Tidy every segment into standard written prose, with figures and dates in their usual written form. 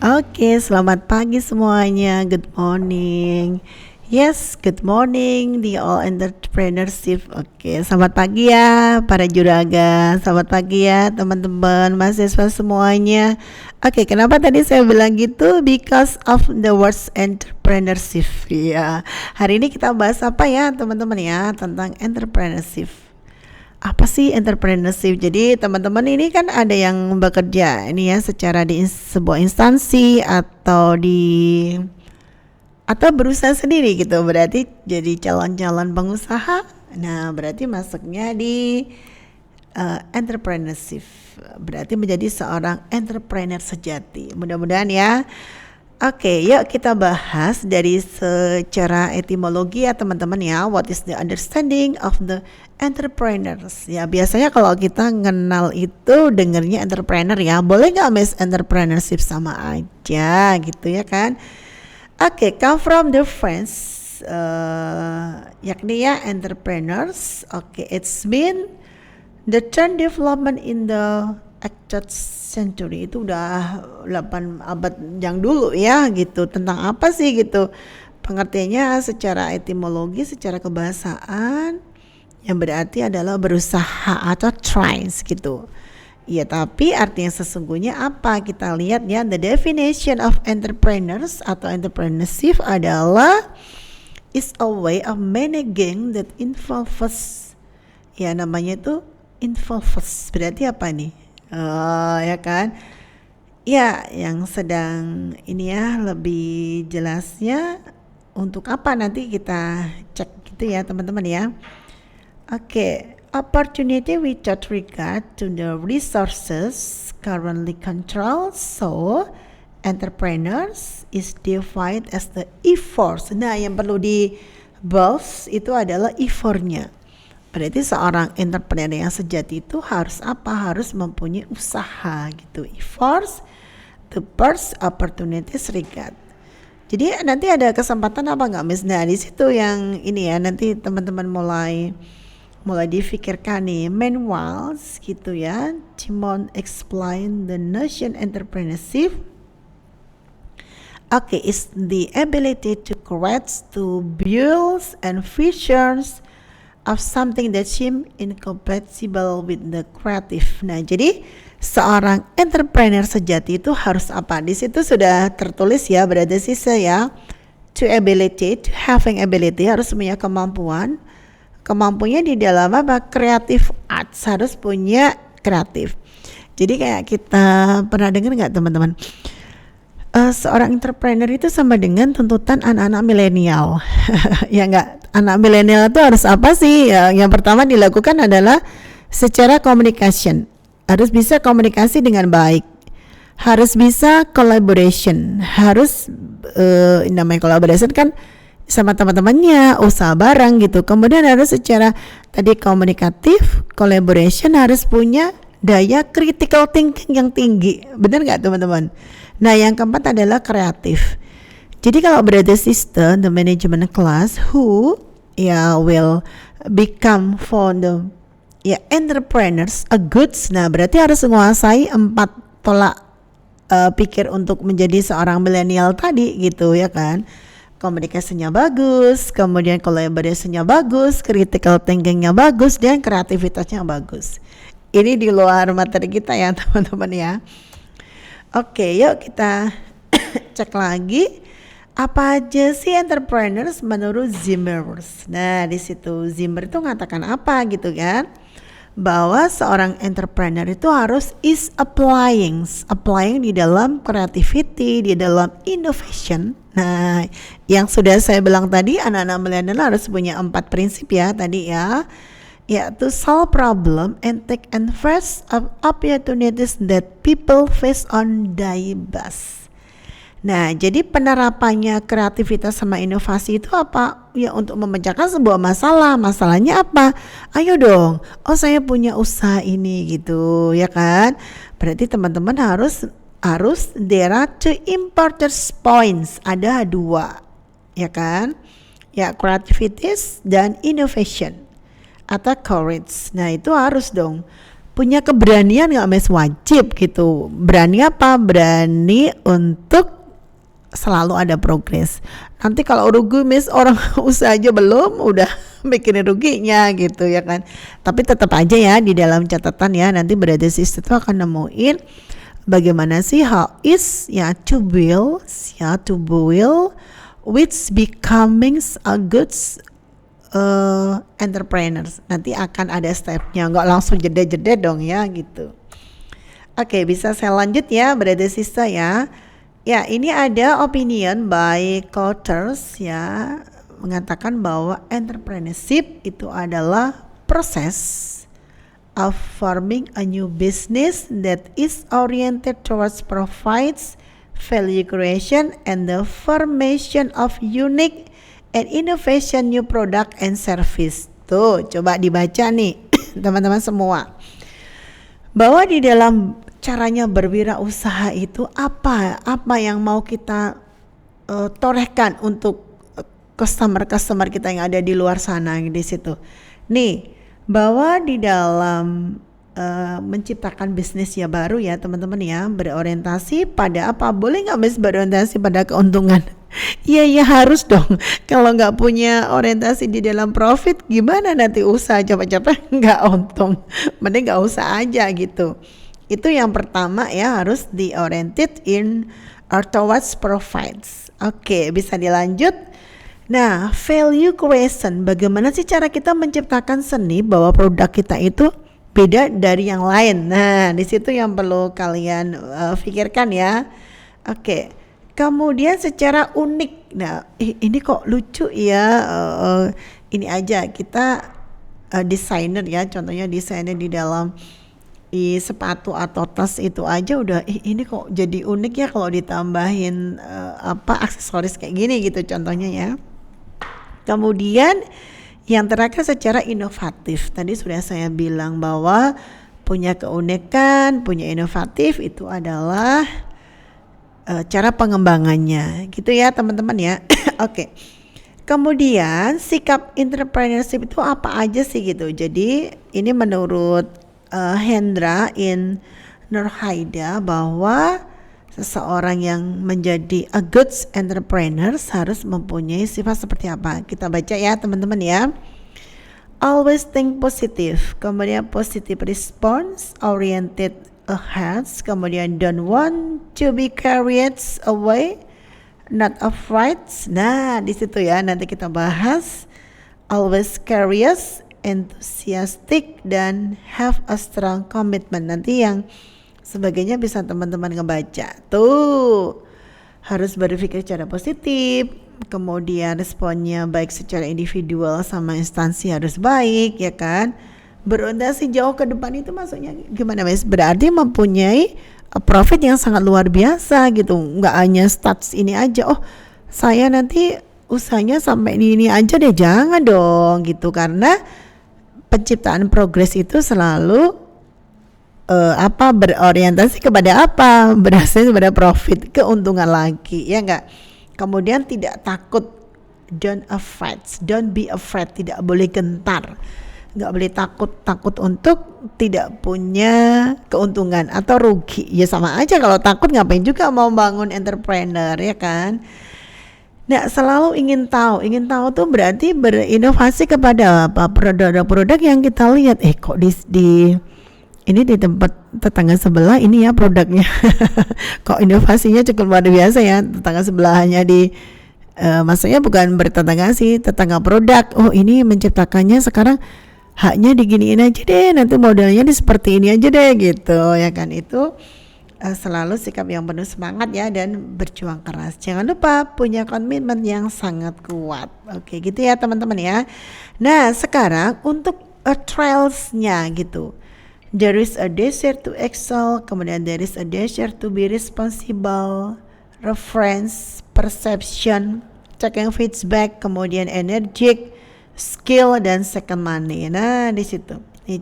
Oke, selamat pagi semuanya. Good morning. Yes, good morning di All Entrepreneurship. Oke, selamat pagi ya para juragan. Selamat pagi ya teman-teman mahasiswa semuanya. Oke, kenapa tadi saya bilang gitu? Because of the words entrepreneurship. Ya, hari ini kita bahas apa ya teman-teman ya tentang entrepreneurship. Apa sih entrepreneurship? Jadi teman-teman ini kan ada yang bekerja ini ya secara di sebuah instansi atau berusaha sendiri gitu. Berarti jadi calon-calon pengusaha. Nah, berarti masuknya di entrepreneurship. Berarti menjadi seorang entrepreneur sejati. Mudah-mudahan ya. Oke, yuk kita bahas dari secara etimologi ya teman-teman ya. What is the understanding of the entrepreneurs? Ya biasanya kalau kita kenal itu dengernya entrepreneur ya. Boleh nggak Miss entrepreneurship sama aja gitu ya kan? Oke, come from the French, yakni ya entrepreneurs. Oke, it's been the term development in the 18th century. Itu udah 8 abad yang dulu ya gitu. Tentang apa sih gitu? Pengertiannya secara etimologi, secara kebahasaan yang berarti adalah berusaha atau tries gitu. Ya, tapi artinya sesungguhnya apa? Kita lihat ya, the definition of entrepreneurs atau entrepreneurship adalah is a way of managing that involves, ya namanya itu involves, berarti apa nih? Ya kan? Ya, yang sedang ini ya lebih jelasnya untuk apa nanti kita cek gitu ya teman-teman ya. Oke, opportunity without regard to the resources currently controlled. So, entrepreneurs is defined as the efforts. Nah, yang perlu di bahas itu adalah effortnya. Berarti seorang entrepreneur yang sejati itu harus apa? Harus mempunyai usaha gitu. Efforts to pursue opportunities regard. Jadi nanti ada kesempatan apa nggak Miss? Nah di situ yang ini ya nanti teman-teman mulai difikirkan nih. Meanwhile gitu ya. Timon explain the notion entrepreneurship. Okay, is the ability to create, to build and features of something that seem incompatible with the creative. Nah, jadi seorang entrepreneur sejati itu harus apa? Di situ sudah tertulis ya, berada sisa ya. To ability, to having ability, harus punya kemampuan. Kemampuannya di dalam apa? Creative arts, harus punya kreatif. Jadi kayak kita pernah dengar nggak teman-teman? Seorang entrepreneur itu sama dengan tuntutan anak-anak milenial. Ya enggak, anak milenial itu harus apa sih? Ya, yang pertama dilakukan adalah secara communication. Harus bisa komunikasi dengan baik. Harus bisa collaboration. Harus namanya collaboration kan sama teman-temannya, usaha bareng gitu. Kemudian harus secara tadi komunikatif, collaboration, harus punya daya critical thinking yang tinggi. Benar nggak teman-teman? Nah, yang keempat adalah kreatif. Jadi kalau berada system, the management class who will become for the entrepreneurs a goods. Nah, berarti harus menguasai 4 pola pikir untuk menjadi seorang milenial tadi gitu ya kan. Komunikasinya bagus, kemudian collaboration-nya bagus, critical thinking-nya bagus, dan kreativitasnya bagus. Ini di luar materi kita ya teman-teman ya. Oke, yuk kita cek lagi apa aja sih entrepreneurs menurut Zimmer. Nah, di situ Zimmer itu mengatakan apa gitu kan? Bahwa seorang entrepreneur itu harus is applying di dalam creativity, di dalam innovation. Nah, yang sudah saya bilang tadi anak-anak milenial harus punya 4 prinsip ya tadi ya. Yaitu solve problem and take advantage of opportunities that people face on daily basis. Nah, jadi penerapannya kreativitas sama inovasi itu apa? Ya untuk memecahkan sebuah masalah. Masalahnya apa? Ayo dong. Oh, saya punya usaha ini gitu, ya kan? Berarti teman-teman harus there are 2 important points. Ada 2, ya kan? Ya, creativities dan innovation atau courage. Nah, itu harus dong. punya keberanian nggak Miss? Wajib gitu. Berani apa? Berani untuk selalu ada progres. Nanti kalau rugi Miss, orang usaha aja belum udah bikin ruginya gitu ya kan. Tapi tetap aja ya di dalam catatan ya, nanti berarti sister itu akan nemuin bagaimana sih how is ya to build which becoming a good entrepreneurs. Nanti akan ada stepnya, nggak langsung jeda-jeda dong ya gitu. Oke, bisa saya lanjut ya berarti sister ya. Ya, ini ada opinion by Couters ya, mengatakan bahwa entrepreneurship itu adalah proses of forming a new business that is oriented towards profits, value creation, and the formation of unique and innovation new product and service. Tuh, coba dibaca nih teman-teman semua. Bahwa di dalam caranya berwirausaha itu apa yang mau kita torehkan untuk customer kita yang ada di luar sana di situ. Nih, bahwa di dalam menciptakan bisnis ya baru ya teman-teman ya, berorientasi pada apa? Boleh nggak Miss berorientasi pada keuntungan? Iya harus dong. Kalau nggak punya orientasi di dalam profit, gimana nanti usaha capek-capek nggak untung? Mending nggak usah aja gitu. Itu yang pertama ya, harus di-oriented in or towards profits. Oke, bisa dilanjut. Nah, value creation, bagaimana sih cara kita menciptakan seni bahwa produk kita itu beda dari yang lain. Nah, di situ yang perlu kalian pikirkan ya. Oke. Kemudian secara unik. Nah, ini kok lucu ya. Ini aja kita desainer ya, contohnya desainer di dalam sepatu atau tas itu aja udah ini kok jadi unik ya kalau ditambahin aksesoris kayak gini gitu contohnya ya. Kemudian yang terakhir secara inovatif, tadi sudah saya bilang bahwa punya keunikan, punya inovatif itu adalah cara pengembangannya gitu ya teman-teman ya. Oke. Kemudian sikap entrepreneurship itu apa aja sih gitu. Jadi ini menurut Hendra in Nurhaida bahwa seseorang yang menjadi a good entrepreneur harus mempunyai sifat seperti apa. Kita baca ya teman-teman ya. Always think positive, kemudian positive response, oriented ahead, kemudian don't want to be carried away, not afraid. Nah di situ ya nanti kita bahas. Always curious, enthusiastic, dan have a strong commitment. Nanti yang sebagainya bisa teman-teman ngebaca. Tuh harus berpikir secara positif, kemudian responnya baik secara individual sama instansi harus baik ya kan. Berorientasi jauh ke depan itu maksudnya gimana Mas? Berarti mempunyai profit yang sangat luar biasa gitu. Nggak hanya stats ini aja. Oh saya nanti usahanya sampai ini aja deh, jangan dong gitu. Karena penciptaan progres itu selalu berorientasi kepada apa? Berhasil kepada profit, keuntungan lagi ya enggak. Kemudian tidak takut, don't be afraid, tidak boleh gentar, nggak boleh takut untuk tidak punya keuntungan atau rugi. Ya sama aja, kalau takut ngapain juga mau bangun entrepreneur ya kan. Nah selalu ingin tahu tuh berarti berinovasi kepada apa, produk-produk yang kita lihat kok di ini di tempat tetangga sebelah ini ya produknya kok inovasinya cukup luar biasa ya, tetangga sebelahnya maksudnya bukan bertetangga sih, tetangga produk. Oh ini menciptakannya sekarang haknya diginiin aja deh, nanti modelnya seperti ini aja deh gitu ya kan. Itu selalu sikap yang penuh semangat ya dan berjuang keras. Jangan lupa punya komitmen yang sangat kuat. Oke gitu ya teman-teman ya. Nah sekarang untuk trials-nya gitu. There is a desire to excel, kemudian there is a desire to be responsible, reference, perception, checking feedback, kemudian energetic, skill, dan second money. Nah di situ ini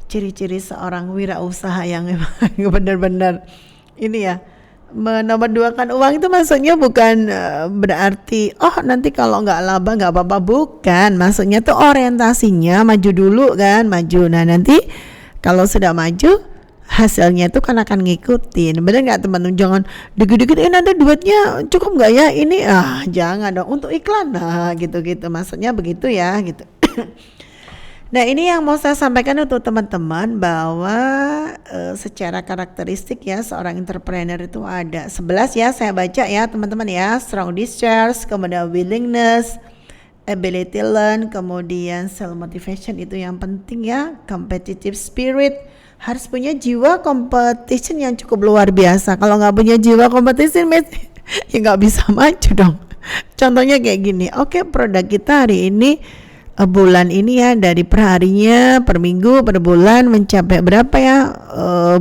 ciri-ciri seorang wirausaha yang benar-benar ini ya menomorduakan uang. Itu maksudnya bukan berarti nanti kalau nggak laba nggak apa-apa, bukan. Maksudnya tuh orientasinya maju dulu kan, maju. Nah nanti Kalau sudah maju, hasilnya itu kan akan ngikutin. Bener nggak teman-teman? Jangan dikit-dikit nanti duitnya cukup nggak ya ini, jangan dong, untuk iklan, gitu-gitu, maksudnya begitu ya gitu. Nah, ini yang mau saya sampaikan untuk teman-teman bahwa secara karakteristik ya seorang entrepreneur itu ada 11 ya, saya baca ya teman-teman ya. Strong discharge, kemudian willingness, ability learn, kemudian self motivation itu yang penting ya, competitive spirit, harus punya jiwa competition yang cukup luar biasa. Kalau nggak punya jiwa competition ya nggak bisa maju dong. Contohnya kayak gini, oke, produk kita hari ini bulan ini ya, dari perharinya, per minggu, per bulan mencapai berapa ya,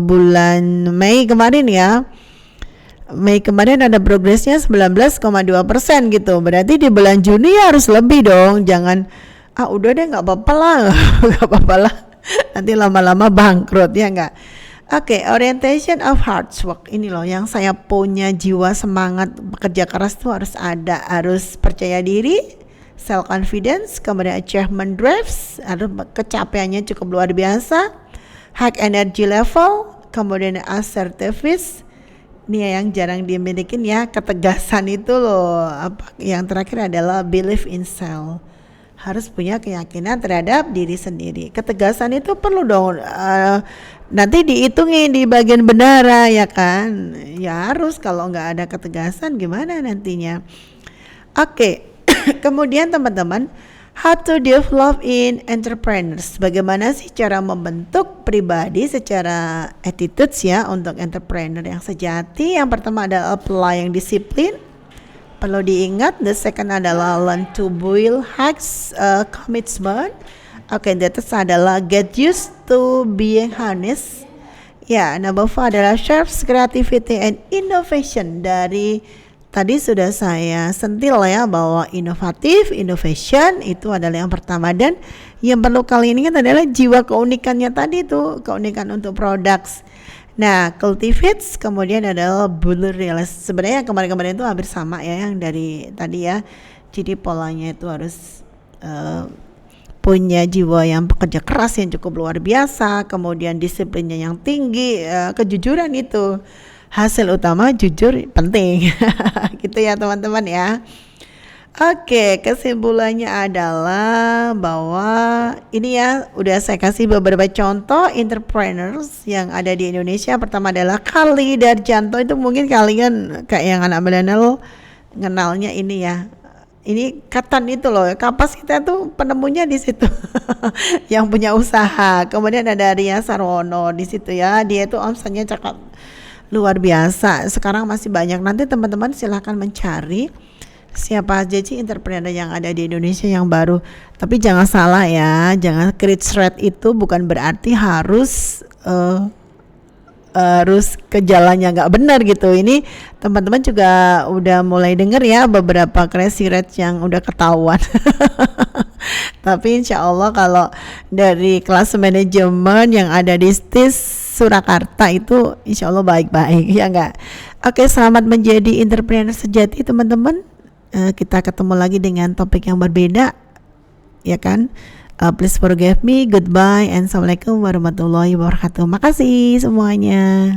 bulan Mei kemarin ya, Mei kemarin ada progresnya 19,2% gitu. Berarti di bulan Juni ya harus lebih dong. Jangan udah deh nggak apa-apa lah, nggak apa-apa lah. Nanti lama-lama bangkrut ya nggak. Oke, orientation of hard work ini loh yang saya punya, jiwa semangat bekerja keras tuh harus ada, harus percaya diri, self confidence, kemudian achievement drives, harus kecapeannya cukup luar biasa, high energy level, kemudian assertiveness. Ini yang jarang dimiliki ya, ketegasan itu loh. Yang terakhir adalah belief in self. Harus punya keyakinan terhadap diri sendiri. Ketegasan itu perlu dong. Nanti dihitungin di bagian bendara ya kan. Ya harus, kalau nggak ada ketegasan gimana nantinya. Oke. Kemudian teman-teman, how to develop in entrepreneurs. Bagaimana sih cara membentuk pribadi secara attitudes ya untuk entrepreneur yang sejati? Yang pertama adalah apply yang disiplin. Perlu diingat, the second adalah learn to build hacks, commitment. Oke, that adalah get used to being honest. Ya, number 4 adalah sharp creativity and innovation. Dari tadi sudah saya sentil ya bahwa inovatif, innovation itu adalah yang pertama, dan yang perlu kali ini kan adalah jiwa keunikannya tadi tuh, keunikan untuk products. Nah, cultivates, kemudian adalah build realize. Sebenarnya kemarin-kemarin itu hampir sama ya yang dari tadi ya. Jadi polanya itu harus punya jiwa yang pekerja keras yang cukup luar biasa, kemudian disiplinnya yang tinggi, kejujuran itu hasil utama, jujur penting. Gitu ya teman-teman ya. Oke, kesimpulannya adalah bahwa ini ya udah saya kasih beberapa contoh entrepreneurs yang ada di Indonesia. Pertama adalah Carly Darjanto, itu mungkin kalian kayak yang anak milenial kenalnya ini ya. Ini Katan itu loh, kapas kita tuh penemunya di situ. Yang punya usaha. Kemudian ada Ria Sarwono di situ ya. Dia itu omsetnya cakep luar biasa. Sekarang masih banyak. Nanti teman-teman silahkan mencari siapa aja sih entrepreneur yang ada di Indonesia yang baru. Tapi jangan salah ya, jangan rich rate itu bukan berarti harus ke jalannya nggak benar gitu. Ini teman-teman juga udah mulai denger ya beberapa crazy rate yang udah ketahuan. Tapi insya Allah kalau dari kelas manajemen yang ada di STIS Surakarta itu insya Allah baik-baik ya enggak. Oke, selamat menjadi entrepreneur sejati teman-teman. Kita ketemu lagi dengan topik yang berbeda ya kan. Please forgive me. Goodbye and assalamualaikum warahmatullahi wabarakatuh. Makasih semuanya.